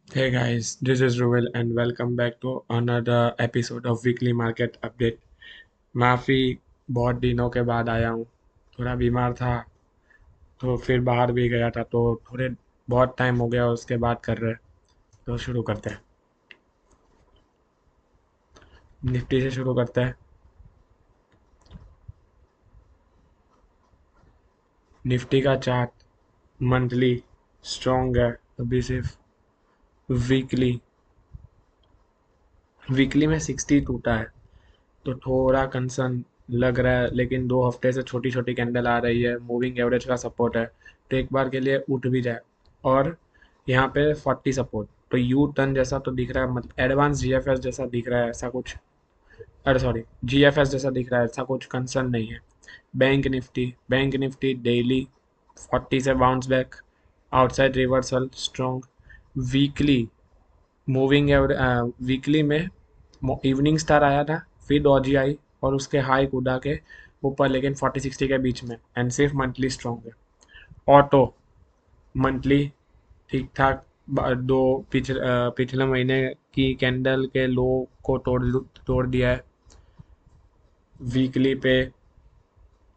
Hey guys, this is Ruel and welcome back to another episode of Weekly Market Update. माफ़ी बहुत दिनों के बाद आया हूँ। थोड़ा बीमार था तो फिर बाहर भी गया था तो थोड़े बहुत टाइम हो गया उसके बाद कर रहे हैं। तो शुरू करते हैं। निफ्टी से शुरू करते हैं। निफ्टी का चार्ट मंथली स्ट्रॉन्ग है। अभी सिर्फ वीकली वीकली में 60 टूटा है तो थोड़ा कंसर्न लग रहा है, लेकिन 2 हफ्ते से छोटी छोटी कैंडल आ रही है, मूविंग एवरेज का सपोर्ट है तो एक बार के लिए उठ भी जाए। और यहाँ पे 40 सपोर्ट तो यू टर्न जैसा तो दिख रहा है, मतलब एडवांस जीएफएस जैसा दिख रहा है, ऐसा कुछ, अरे सॉरी, जीएफएस जैसा दिख रहा है, ऐसा कुछ कंसर्न नहीं है। बैंक निफ्टी डेली 40 से bounce back, outside reversal strong. Weekly moving average weekly में इवनिंग स्टार आया था, फिर डॉजी आई और उसके हाई कूदा के ऊपर, लेकिन 40-60 के बीच में, एंड सिर्फ मंथली स्ट्रॉन्ग है। ऑटो मंथली ठीक ठाक, दो पिछले महीने की कैंडल के लो को तोड़ दिया है। वीकली पे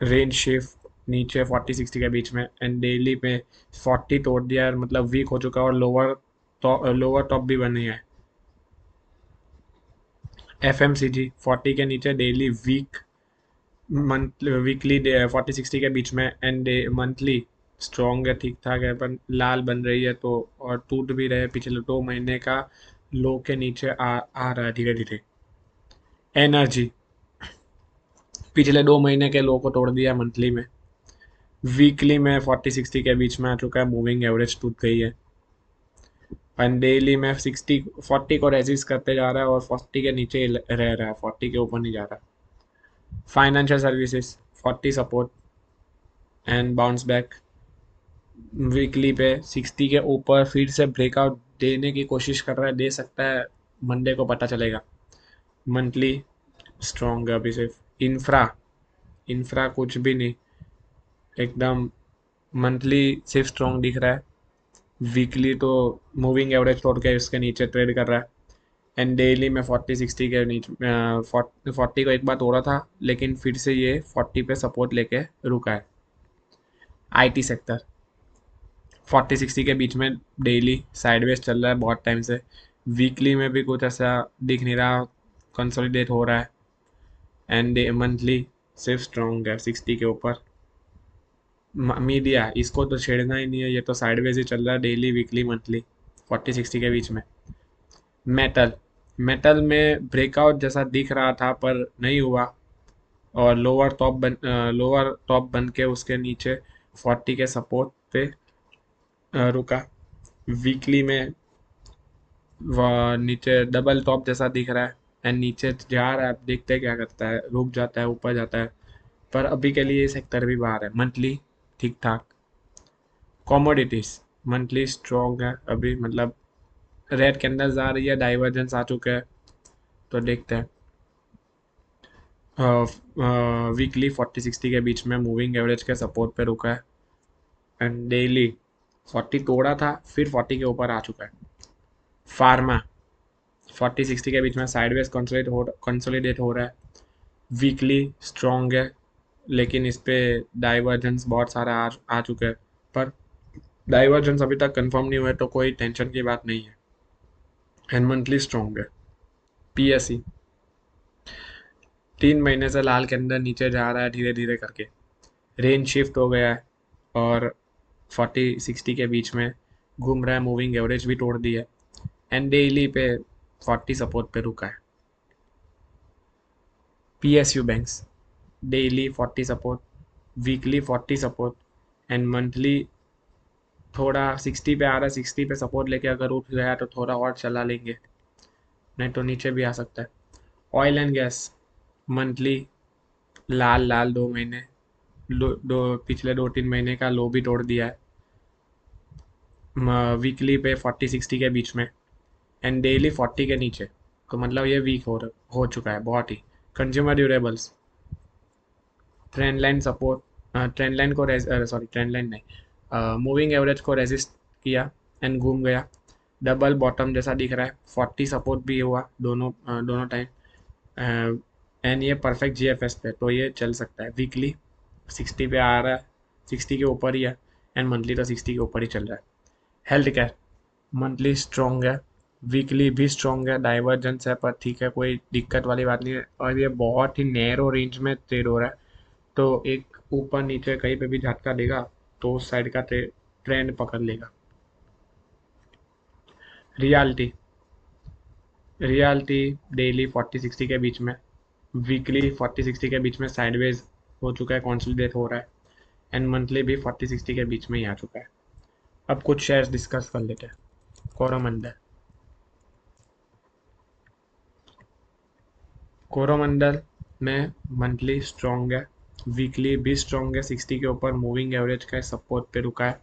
रेंज शिफ्ट नीचे 40-60 के बीच में, एंड डेली पे 40 तोड़ दिया है, मतलब वीक हो चुका है और लोअर टॉप भी बनी है। एफएमसीजी 40 के नीचे डेली, वीक मंथ वीकली 40-60 के बीच में, एंड मंथली स्ट्रॉन्ग है, ठीक ठाक है, पर लाल बन रही है तो, और टूट भी रहे, पिछले 2 महीने का लो के नीचे आ रहा है धीरे धीरे। एनर्जी पिछले 2 महीने के लो को तोड़ दिया मंथली में। वीकली में 40-60 के बीच में आ चुका है, मूविंग एवरेज टूट गई है, एंड डेली में 40 को रेजिस्ट करते जा रहा है और 40 के नीचे ही रह रहा है, 40 के ऊपर नहीं जा रहा। Financial services 40 support and bounce back. Weekly पे 60 के ऊपर फिर से ब्रेकआउट देने की कोशिश कर रहा है, दे सकता है, मंडे को पता चलेगा। मंथली स्ट्रॉन्ग है अभी सिर्फ। इंफ्रा कुछ भी नहीं, एकदम मंथली सिर्फ स्ट्रॉन्ग दिख रहा है। वीकली तो मूविंग एवरेज तोड़ के इसके नीचे ट्रेड कर रहा है, एंड डेली में 40-60 के नीचे, 40 को एक बार तोड़ा था लेकिन फिर से ये 40 पे सपोर्ट लेके रुका है। आईटी सेक्टर 40-60 के बीच में डेली साइडवेज चल रहा है बहुत टाइम से। वीकली में भी कुछ ऐसा दिख नहीं रहा, कंसोलिडेट हो रहा है, एंड मंथली सिर्फ स्ट्रॉन्ग है 60 के ऊपर। मीडिया इसको तो छेड़ना ही नहीं है, ये तो साइडवेज ही चल रहा है डेली वीकली मंथली 40-60 के बीच में। मेटल मेटल में ब्रेकआउट जैसा दिख रहा था पर नहीं हुआ, और लोअर टॉप बन के उसके नीचे 40 के सपोर्ट पे रुका। वीकली में नीचे डबल टॉप जैसा दिख रहा है, एंड नीचे जा रहा है, अब देखते हैं क्या करता है, रुक जाता है ऊपर जाता है, पर अभी के लिए ये सेक्टर भी बाहर है। मंथली ठीक ठाक। कॉमोडिटीज मंथली स्ट्रॉन्ग है अभी, मतलब रेड कैंडल्स आ रही है, डाइवर्जेंस आ चुके हैं, तो देखते हैं। वीकली 40-60 के बीच में मूविंग एवरेज के सपोर्ट पे रुका है, एंड डेली 40 तोड़ा था फिर 40 के ऊपर आ चुका है। फार्मा 40-60 के बीच में साइडवेज कंसोलिडेट हो रहा है। वीकली स्ट्रॉन्ग है, लेकिन इस पे डाइवर्जेंस बहुत सारा आ चुके हैं, पर डाइवर्जेंस अभी तक कंफर्म नहीं हुआ है तो कोई टेंशन की बात नहीं है, एंड मंथली स्ट्रॉन्ग है। पीएससी 3 महीने से लाल के अंदर नीचे जा रहा है धीरे धीरे करके, रेंज शिफ्ट हो गया है और 40-60 के बीच में घूम रहा है, मूविंग एवरेज भी तोड़ दी है, एंड डेली पे 40 सपोर्ट पे रुका है। PSU banks daily 40 support, weekly 40 support, and monthly थोड़ा 60 पे आ रहा है, 60 पे सपोर्ट लेके अगर उठ गया तो थोड़ा और चला लेंगे, नहीं तो नीचे भी आ सकता है। ऑयल एंड गैस मंथली लाल लाल 2 महीने, पिछले 2-3 महीने का लो भी तोड़ दिया है। वीकली पे 40-60 के बीच में, एंड डेली 40 के नीचे, तो मतलब ये वीक हो चुका है बहुत ही। Consumer durables trend line support, trend line को सॉरी ट्रेंड लाइन नहीं, मूविंग एवरेज को रेजिस्ट किया एंड घूम गया, डबल बॉटम जैसा दिख रहा है, 40 सपोर्ट भी हुआ दोनों टाइम, एंड ये परफेक्ट जीएफएस पे, तो ये चल सकता है। वीकली 60 पे आ रहा है, 60 के ऊपर ही है, एंड मंथली तो 60 के ऊपर ही चल रहा है। हेल्थ केयर मंथली स्ट्रॉन्ग है, वीकली भी स्ट्रॉन्ग है, डाइवर्जेंस है, पर ठीक है, कोई दिक्कत वाली बात नहीं है, और ये बहुत ही नैरो रेंज में ट्रेड हो रहा है, तो एक ऊपर नीचे कहीं पे भी झटका देगा तो उस साइड का ट्रेंड पकड़ लेगा। रियलिटी रियलिटी डेली 40-60 के बीच में, वीकली 40-60 के बीच में साइडवेज हो चुका है, कॉन्सोलिडेट हो रहा है, एंड मंथली भी 40-60 के बीच में ही आ चुका है। अब कुछ शेयर्स डिस्कस कर लेते हैं। कोरोमंडल कोरोमंडल में मंथली स्ट्रॉन्ग है, वीकली भी स्ट्रॉन्ग है, 60 के ऊपर मूविंग एवरेज का सपोर्ट पे रुका है,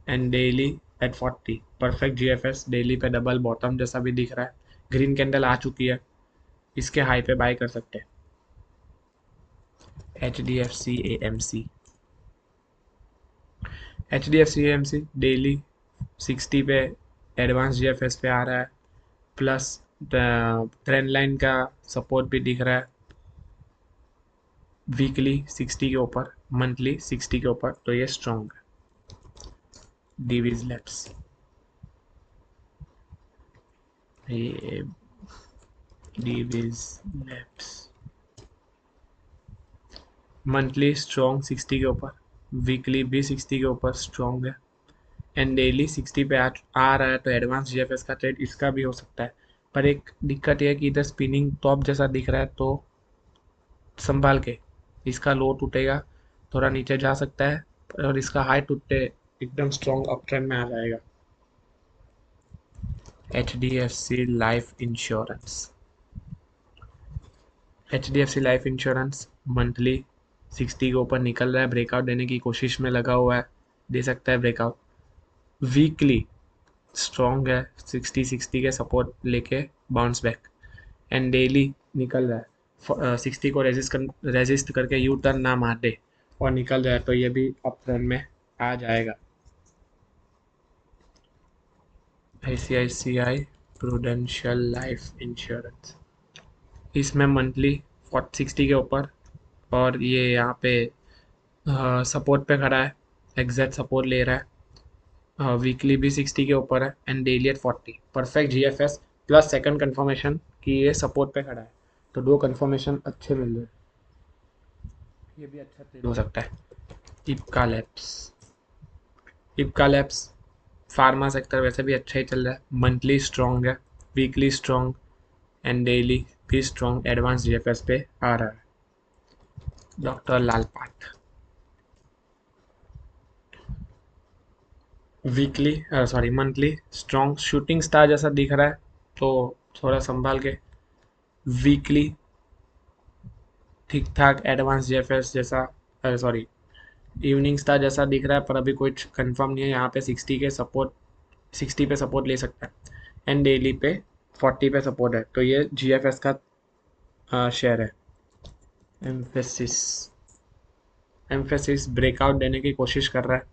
and daily at 40 perfect GFS, daily पे डबल बॉटम जैसा भी दिख रहा है, ग्रीन कैंडल आ चुकी है, इसके हाई पे बाय कर सकते हैं। H D F C A M C daily 60 पे एडवांस जीएफएस पे आ रहा है, प्लस ट्रेंड लाइन का सपोर्ट भी दिख रहा है, वीकली 60 के ऊपर, मंथली 60 के ऊपर, तो ये स्ट्रॉन्ग है। डिवीज लैब्स ये डिवीज लैब्स मंथली स्ट्रॉन्ग 60 के ऊपर, वीकली भी 60 के ऊपर स्ट्रॉन्ग है, एंड डेली 60 पे आ रहा है, तो एडवांस जीएफएस का ट्रेड इसका भी हो सकता है। पर एक दिक्कत यह है कि इधर स्पिनिंग टॉप जैसा दिख रहा है, तो संभाल के, इसका लो टूटेगा, थोड़ा नीचे जा सकता है, और इसका हाई टूटते एकदम स्ट्रॉन्ग अप ट्रेंड में आ जाएगा। H D F C life insurance monthly 60 के ऊपर निकल रहा है, ब्रेकआउट देने की कोशिश में लगा हुआ है, दे सकता है ब्रेकआउट। वीकली स्ट्रॉन्ग है, 60 के सपोर्ट लेके बाउंस बैक, एंड डेली निकल रहा है 60 को रेजिस्ट करके यू टर्न ना मार दे और निकल जाए, तो ये भी अप ट्रेंड में आ जाएगा। ICICI प्रूडेंशियल लाइफ इंश्योरेंस, इसमें मंथली 60 के ऊपर, और ये यहाँ पे सपोर्ट पे खड़ा है, एग्जैक्ट सपोर्ट ले रहा है, वीकली भी 60 के ऊपर है, and daily at 40 perfect GFS, plus second confirmation कि ये सपोर्ट पे खड़ा है, तो दो कंफर्मेशन अच्छे मिल रहे हैं, ये भी अच्छा ट्रेड हो सकता है। इप्का लैब्स फार्मा सेक्टर वैसे भी अच्छा ही चल रहा है, मंथली स्ट्रॉन्ग है, वीकली स्ट्रॉन्ग, एंड डेली भी स्ट्रॉन्ग, एडवांस जीएफएस पे आ रहा है। डॉक्टर लाल पाठ मंथली स्ट्रॉन्ग, शूटिंग स्टार जैसा दिख रहा है, तो थोड़ा संभाल के। वीकली ठीक ठाक, एडवांस जीएफएस जैसा, इवनिंग स्टार जैसा दिख रहा है, पर अभी कुछ कंफर्म नहीं है, यहाँ पे 60 पे सपोर्ट ले सकता है, एंड डेली पे 40 पे सपोर्ट है, तो ये जीएफएस का शेयर है। एम्फेसिस ब्रेकआउट देने की कोशिश कर रहा है,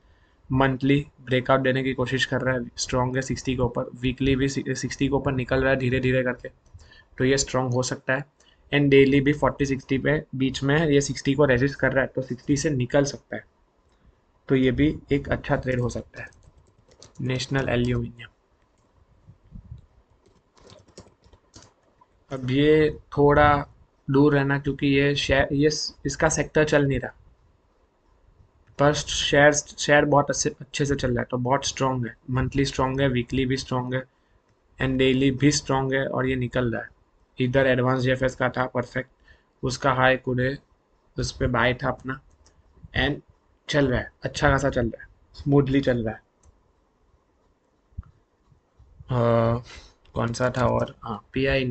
मंथली ब्रेकआउट देने की कोशिश कर रहा है, स्ट्रॉन्ग है 60 के ऊपर, वीकली भी 60 के ऊपर निकल रहा है धीरे धीरे करके, तो ये स्ट्रॉन्ग हो सकता है, एंड डेली भी 40-60 पे बीच में है, ये 60 को रेजिस्ट कर रहा है, तो 60 से निकल सकता है, तो ये भी एक अच्छा ट्रेड हो सकता है। नेशनल एल्यूमिनियम, अब ये थोड़ा दूर रहना, क्योंकि ये इसका सेक्टर चल नहीं रहा, पर शेयर बहुत अच्छे से चल रहा है, तो बहुत स्ट्रॉन्ग है, मंथली स्ट्रॉन्ग है, वीकली भी स्ट्रॉन्ग है, एंड डेली भी स्ट्रॉन्ग है, और ये निकल रहा है। इधर एडवांस जीएफएस का था परफेक्ट, उसका हाई कुडे, उस पर बाय था अपना, एंड चल रहा है, अच्छा खासा चल रहा है, स्मूथली चल रहा है। कौन सा था, और हाँ, P I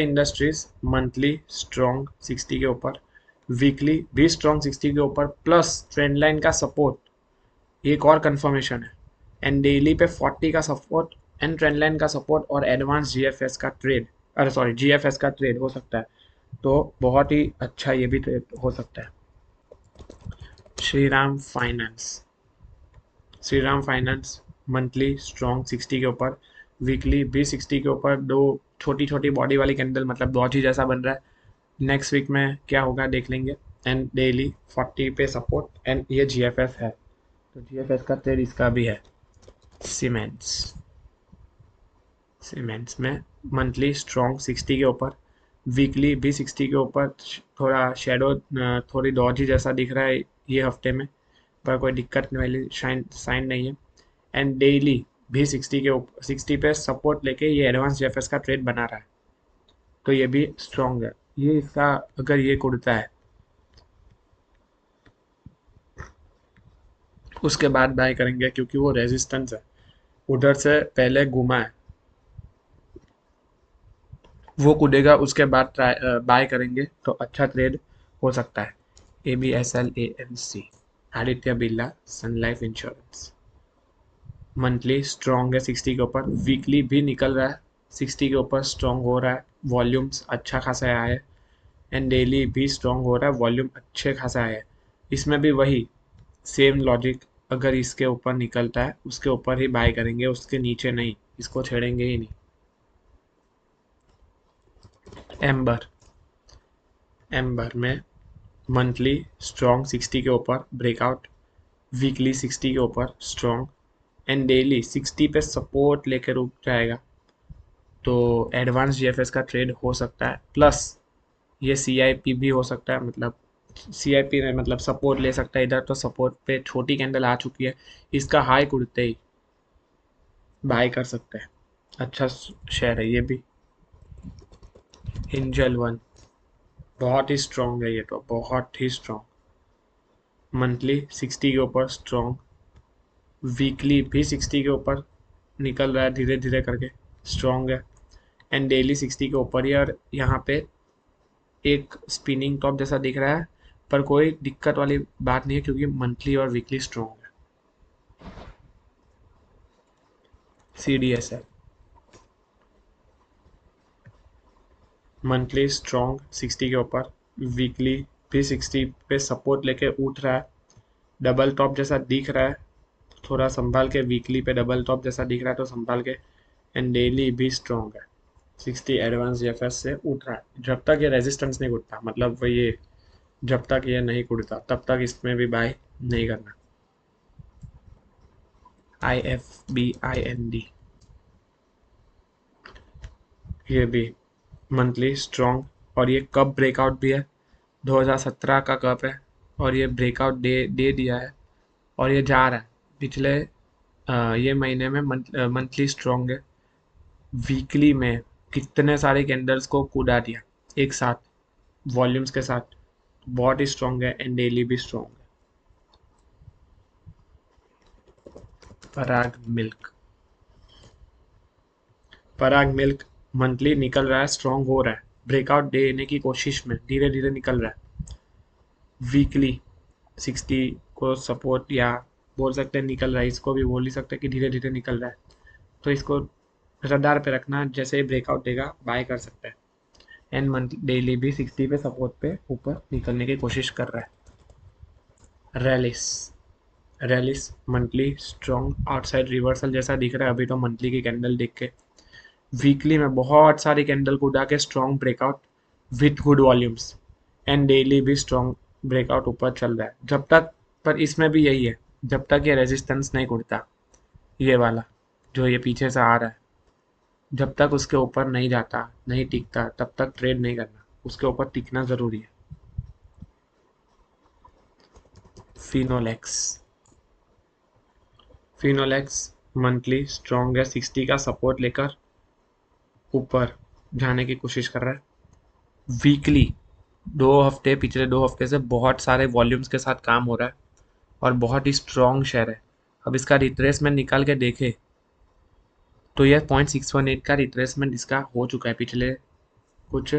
industries monthly strong 60 के ऊपर, वीकली भी स्ट्रॉन्ग 60 के ऊपर, प्लस ट्रेंड लाइन का सपोर्ट, एक और कंफर्मेशन है, एंड डेली पे 40 का सपोर्ट, एंड ट्रेंड लाइन का सपोर्ट, और एडवांस जीएफएस का ट्रेड हो सकता है, तो बहुत ही अच्छा ये भी ट्रेड हो सकता है। श्रीराम फाइनेंस मंथली स्ट्रॉन्ग 60 के ऊपर, वीकली भी 60 के ऊपर। दो छोटी छोटी बॉडी वाली कैंडल, मतलब डॉजी जैसा बन रहा है। नेक्स्ट वीक में क्या होगा देख लेंगे। एंड डेली 40 पे सपोर्ट, एंड ये जीएफएस है, तो जीएफएस का ट्रेड इसका भी है। सीमेंट्स, सीमेंट्स में मंथली स्ट्रॉन्ग 60 के ऊपर, वीकली भी 60 के ऊपर। थोड़ा शेडो, थोड़ी डॉजी जैसा दिख रहा है ये हफ्ते में, पर कोई दिक्कत वाली साइन नहीं है। एंड डेली भी 60 के ऊपर, 60 पे सपोर्ट लेके ये एडवांस जेफएस का ट्रेड बना रहा है, तो ये भी स्ट्रॉन्ग है। ये इसका अगर ये कुड़ता है उसके बाद बाय करेंगे, क्योंकि वो रेजिस्टेंस है, उधर से पहले घुमा है, वो कूदेगा उसके बाद बाय करेंगे तो अच्छा ट्रेड हो सकता है। ABSLANC, आदित्य बिरला सन लाइफ इंश्योरेंस, मंथली स्ट्रॉन्ग है 60 के ऊपर, वीकली भी निकल रहा है 60 के ऊपर, स्ट्रॉन्ग हो रहा है, वॉल्यूम्स अच्छा खासा आया है। एंड डेली भी स्ट्रॉन्ग हो रहा है, वॉल्यूम अच्छे खासा आया है। इसमें भी वही सेम लॉजिक, अगर इसके ऊपर निकलता है उसके ऊपर ही बाय करेंगे, उसके नीचे नहीं, इसको छेड़ेंगे ही नहीं। एम्बर, एम्बर में मंथली स्ट्रॉन्ग 60 के ऊपर ब्रेकआउट, वीकली 60 के ऊपर स्ट्रॉन्ग, एंड डेली 60 पे सपोर्ट लेकर रुक जाएगा, तो एडवांस जीएफएस का ट्रेड हो सकता है। प्लस ये सीआईपी भी हो सकता है, मतलब सीआईपी में मतलब सपोर्ट ले सकता है इधर, तो सपोर्ट पे छोटी कैंडल आ चुकी है, इसका हाई उड़ते ही बाय कर सकते हैं। अच्छा शेयर है ये भी। एंजल वन बहुत ही स्ट्रॉन्ग है, ये तो बहुत ही स्ट्रॉन्ग, मंथली 60 के ऊपर स्ट्रॉन्ग, वीकली भी 60 के ऊपर निकल रहा है धीरे धीरे करके, स्ट्रॉन्ग है। एंड डेली 60 के ऊपर ही, और यहाँ पे एक स्पिनिंग टॉप जैसा दिख रहा है, पर कोई दिक्कत वाली बात नहीं है क्योंकि मंथली और वीकली स्ट्रॉन्ग है। CDSL मंथली स्ट्रॉन्ग 60 के ऊपर, वीकली भी 60 पे सपोर्ट लेके उठ रहा है, डबल टॉप जैसा दिख रहा है, थोड़ा संभाल के, वीकली पे डबल टॉप जैसा दिख रहा है तो संभाल के। एंड डेली भी स्ट्रॉन्ग है, 60 एडवांस जेएफएस से उठ रहा है, जब तक ये रेजिस्टेंस नहीं उठता, मतलब वो ये जब तक ये नहीं उड़ता तब तक इसमें भी बाय नहीं करना। IFBIND, ये भी मंथली स्ट्रॉन्ग, और ये कब ब्रेकआउट भी है, 2017 का कप है, और ये ब्रेकआउट दे दिया है, और ये जा रहा है पिछले ये महीने में मंथली स्ट्रॉन्ग है, वीकली में कितने सारे कैंडल्स को कूदा दिया एक साथ, वॉल्यूम्स के साथ, बहुत ही स्ट्रॉन्ग है। एंड डेली भी स्ट्रॉन्ग है। पराग मिल्क, पराग मिल्क मंथली निकल रहा है, स्ट्रॉन्ग हो रहा है, ब्रेकआउट देने की कोशिश में धीरे धीरे निकल रहा है, वीकली 60 को सपोर्ट, या बोल सकते हैं निकल रहा है, इसको भी बोल ही सकते हैं कि धीरे धीरे निकल रहा है, तो इसको रडार पे रखना, जैसे ही ब्रेकआउट देगा बाय कर सकते हैं। एंड मंथ डेली भी 60 पे सपोर्ट पे ऊपर निकलने की कोशिश कर रहा है। Rallis, Rallis monthly strong, outside reversal जैसा दिख रहा है अभी तो मंथली की कैंडल देख के, वीकली में बहुत सारी कैंडल को उड़ा के strong breakout with good volumes, and daily भी स्ट्रॉन्ग ब्रेकआउट ऊपर चल रहा है जब तक, पर इसमें भी यही है, जब तक ये रेजिस्टेंस नहीं उड़ता, ये वाला जो ये पीछे से आ रहा है, जब तक उसके ऊपर नहीं जाता, नहीं टिकता, तब तक ट्रेड नहीं करना, उसके ऊपर टिकना ज़रूरी है। फिनोलेक्स, फिनोलेक्स मंथली स्ट्रॉन्ग है, 60 का सपोर्ट लेकर ऊपर जाने की कोशिश कर रहा है, वीकली 2 हफ्ते, पिछले 2 हफ्ते से बहुत सारे वॉल्यूम्स के साथ काम हो रहा है, और बहुत ही स्ट्रॉन्ग शेयर है। अब इसका रिट्रेसमेंट निकाल के देखे तो यह 0.618 का रिट्रेसमेंट इसका हो चुका है, पिछले कुछ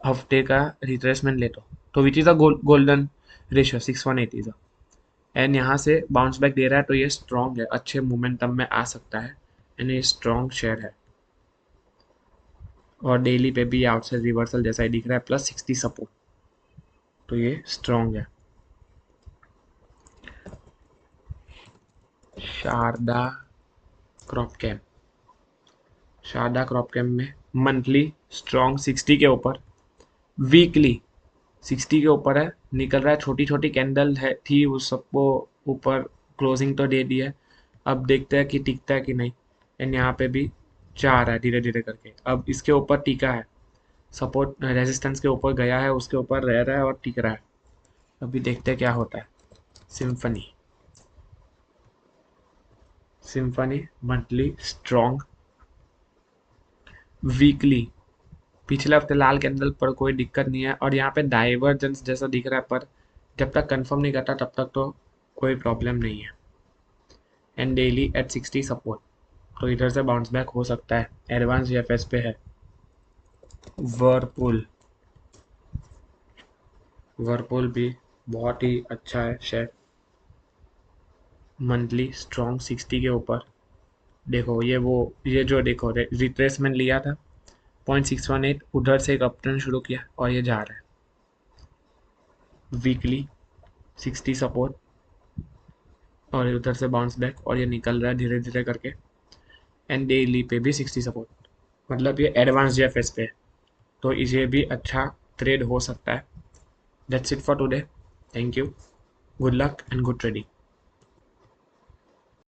हफ्ते का रिट्रेसमेंट ले तो which is a golden ratio, 618 is, and यहाँ से बाउंस बैक दे रहा है, तो ये स्ट्रॉन्ग है, अच्छे मोमेंटम में आ सकता है, एंड ये स्ट्रॉन्ग शेयर है। और डेली पे भी आउटसाइड रिवर्सल जैसा ही दिख रहा है, प्लस 60 सपोर्ट, तो ये स्ट्रॉन्ग है। शारदा क्रॉप कैम, शारदा क्रॉप कैम में मंथली स्ट्रॉन्ग 60 के ऊपर, वीकली 60 के ऊपर है, निकल रहा है, छोटी छोटी कैंडल है थी, उस सबको ऊपर क्लोजिंग तो दे दी है, अब देखते हैं कि टिकता है कि नहीं। एंड यहाँ पे भी जा रहा है धीरे धीरे करके, अब इसके ऊपर टिका है, सपोर्ट रेजिस्टेंस के ऊपर गया है, उसके ऊपर रह रहा है और टिक रहा है। अभी देखते हैं क्या होता है। Symphony, symphony monthly strong, weekly पिछले हफ्ते लाल कैंडल पर कोई दिक्कत नहीं है, और यहाँ पे डाइवर्जेंस जैसा दिख रहा है, पर जब तक कंफर्म नहीं करता तब तक तो कोई प्रॉब्लम नहीं है। एंड डेली एट 60 सपोर्ट, तो इधर से बाउंस बैक हो सकता है, एडवांस जीएफएस पे है। वर्लपूल, वर्लपूल भी बहुत ही अच्छा है शेयर, मंथली स्ट्रॉन्ग 60 के ऊपर। देखो ये जो देखो रिट्रेसमेंट लिया था 0.618, उधर से एक अपट्रेंड शुरू किया और ये जा रहा है। वीकली 60 सपोर्ट और उधर से बाउंस बैक, और ये निकल रहा है धीरे धीरे करके। एंड डेली पे भी 60 सपोर्ट, मतलब ये एडवांस जीएफएस पे है, तो इसे भी अच्छा ट्रेड हो सकता है। That's it for today, thank you, good luck and good trading.